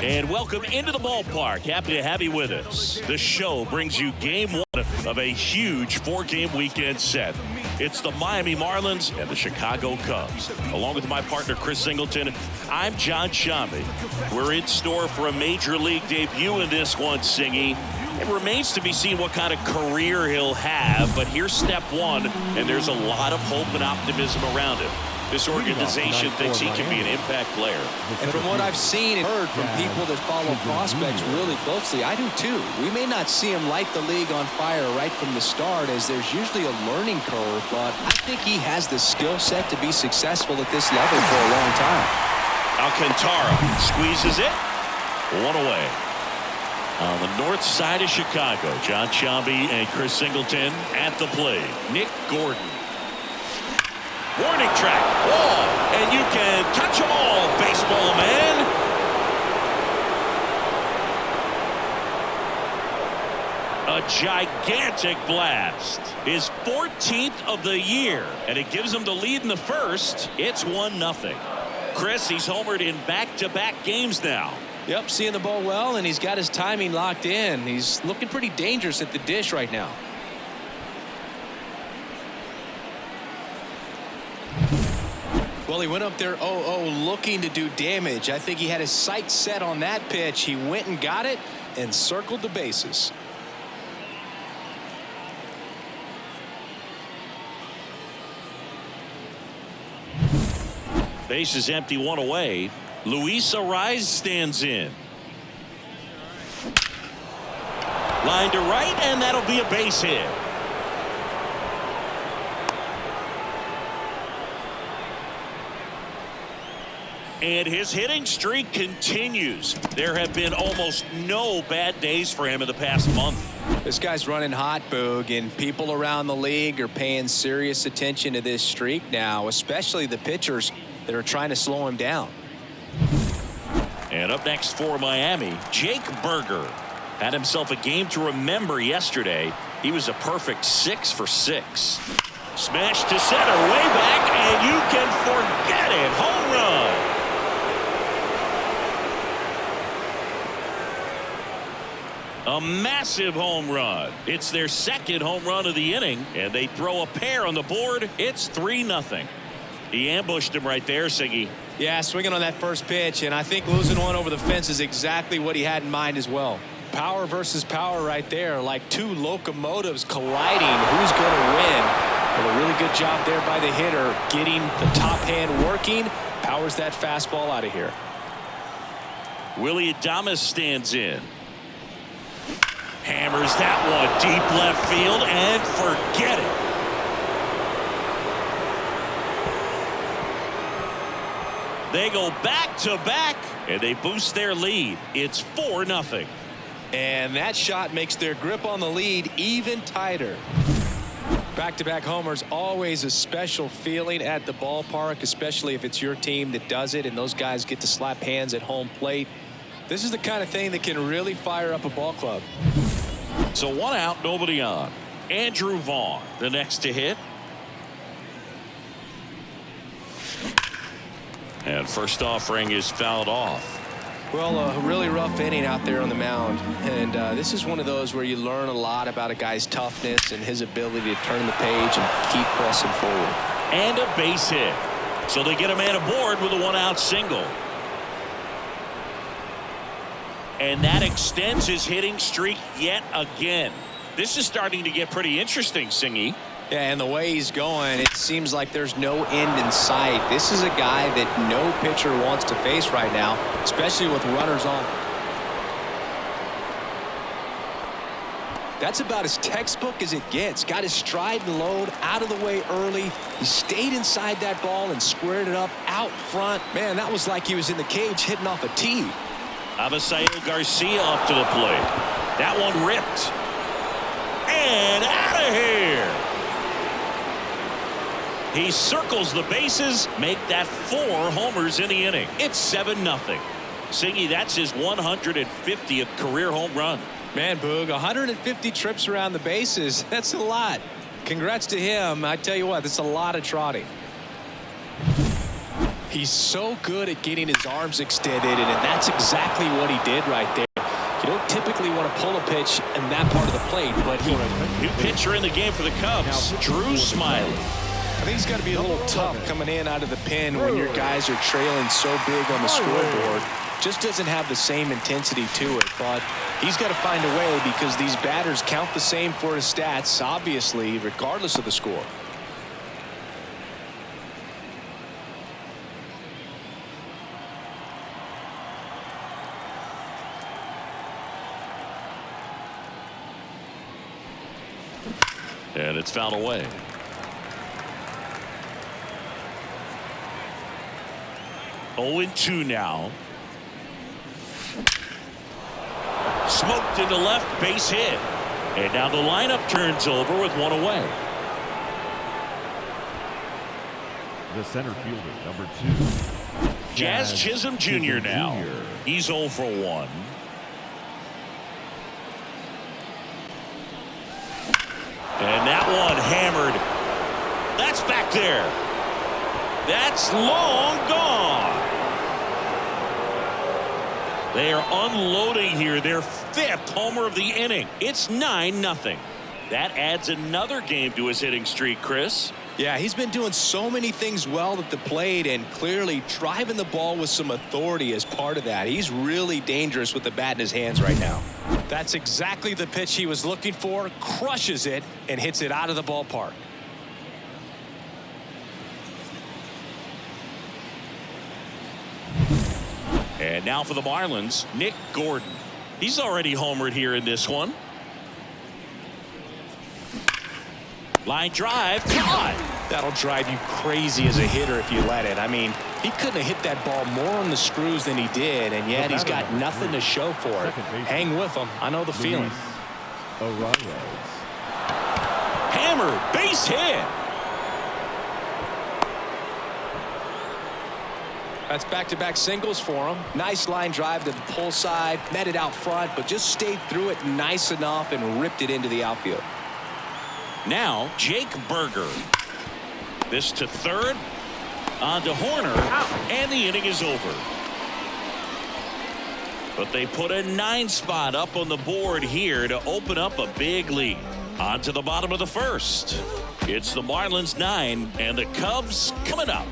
And welcome into the ballpark. Happy to have you with us. The show brings you game one of a huge four-game weekend set. It's the Miami Marlins and the Chicago Cubs. Along with my partner, Chris Singleton, I'm John Shambi. We're in store for a major league debut in this one, Singy. It remains to be seen what kind of career he'll have, but here's step one, and there's a lot of hope and optimism around him. This organization thinks he can be an impact player. And from what I've seen and heard from people that follow prospects really closely, I do too. We may not see him light the league on fire right from the start, as there's usually a learning curve, but I think he has the skill set to be successful at this level for a long time. Alcantara squeezes it. One away. On the north side of Chicago, John Shambi and Chris Singleton at the plate. Nick Gordon. Warning track, wall, and you can touch them all, baseball man. A gigantic blast. His 14th of the year, and it gives him the lead in the first. It's 1-0. Chris, he's homered in back-to-back games now. Yep, seeing the ball well, and he's got his timing locked in. He's looking pretty dangerous at the dish right now. Well, he went up there 0-0 looking to do damage. I think he had his sights set on that pitch. He went and got it and circled the bases. Base is empty, one away. Luis Arraez stands in. Line to right, and that'll be a base hit. And his hitting streak continues. There have been almost no bad days for him in the past month. This guy's running hot, Boog, and people around the league are paying serious attention to this streak now, especially the pitchers that are trying to slow him down. And up next for Miami, Jake Burger had himself a game to remember yesterday. He was a perfect 6 for 6. Smash to center, way back, and you can forget it. Home run. A massive home run. It's their second home run of the inning, and they throw a pair on the board. It's 3-0. He ambushed him right there, Siggy. Yeah, swinging on that first pitch, and I think losing one over the fence is exactly what he had in mind as well. Power versus power right there, like two locomotives colliding. Who's going to win? Well, a really good job there by the hitter, getting the top hand working. Powers that fastball out of here. Willy Adames stands in. Hammers that one deep left field, and forget it. They go back-to-back, and they boost their lead. It's 4-0. And that shot makes their grip on the lead even tighter. Back-to-back homers, always a special feeling at the ballpark, especially if it's your team that does it and those guys get to slap hands at home plate. This is the kind of thing that can really fire up a ball club. So one out, nobody on. Andrew Vaughn, the next to hit. And first offering is fouled off. Well, a really rough inning out there on the mound. And this is one of those where you learn a lot about a guy's toughness and his ability to turn the page and keep pressing forward. And a base hit. So they get a man aboard with a one-out single. And that extends his hitting streak yet again. This is starting to get pretty interesting, Singy. Yeah, and the way he's going, it seems like there's no end in sight. This is a guy that no pitcher wants to face right now, especially with runners on. That's about as textbook as it gets. Got his stride and load out of the way early. He stayed inside that ball and squared it up out front. Man, that was like he was in the cage hitting off a tee. Avisail Garcia up to the plate. That one ripped. And out of here. He circles the bases, make that 4 homers in the inning. It's 7-0. Singy, that's his 150th career home run. Man, Boog, 150 trips around the bases. That's a lot. Congrats to him. I tell you what, that's a lot of trotting. He's so good at getting his arms extended, and that's exactly what he did right there. You don't typically want to pull a pitch in that part of the plate, but he... New pitcher in the game for the Cubs, Drew Smyly. I think it's got to be a little tough coming in out of the pen when your guys are trailing so big on the scoreboard. Just doesn't have the same intensity to it, but he's got to find a way because these batters count the same for his stats, obviously, regardless of the score. And it's fouled away. Oh, 2 now. Smoked into left, base hit. And now the lineup turns over with 1 away. The center fielder, number 2. Jazz Chisholm Jr. now. He's 0 for 1. And that one hammered. That's back there. That's long gone. They are unloading here. Their 5th homer of the inning. It's 9-0. That adds another game to his hitting streak, Chris. Yeah, he's been doing so many things well at the plate and clearly driving the ball with some authority as part of that. He's really dangerous with the bat in his hands right now. That's exactly the pitch he was looking for. Crushes it and hits it out of the ballpark. And now for the Marlins, Nick Gordon. He's already homered here in this one. Line drive, caught. That'll drive you crazy as a hitter if you let it. I mean, he couldn't have hit that ball more on the screws than he did, and yet he's got nothing to show for it. Hang with him. I know the feeling. Hammer, base hit. That's back-to-back singles for him. Nice line drive to the pull side, met it out front, but just stayed through it nice enough and ripped it into the outfield. Now Jake Burger. This to third. On to Horner. And the inning is over. But they put a 9 spot up on the board here to open up a big lead. On to the bottom of the 1st. It's the Marlins 9 and the Cubs coming up.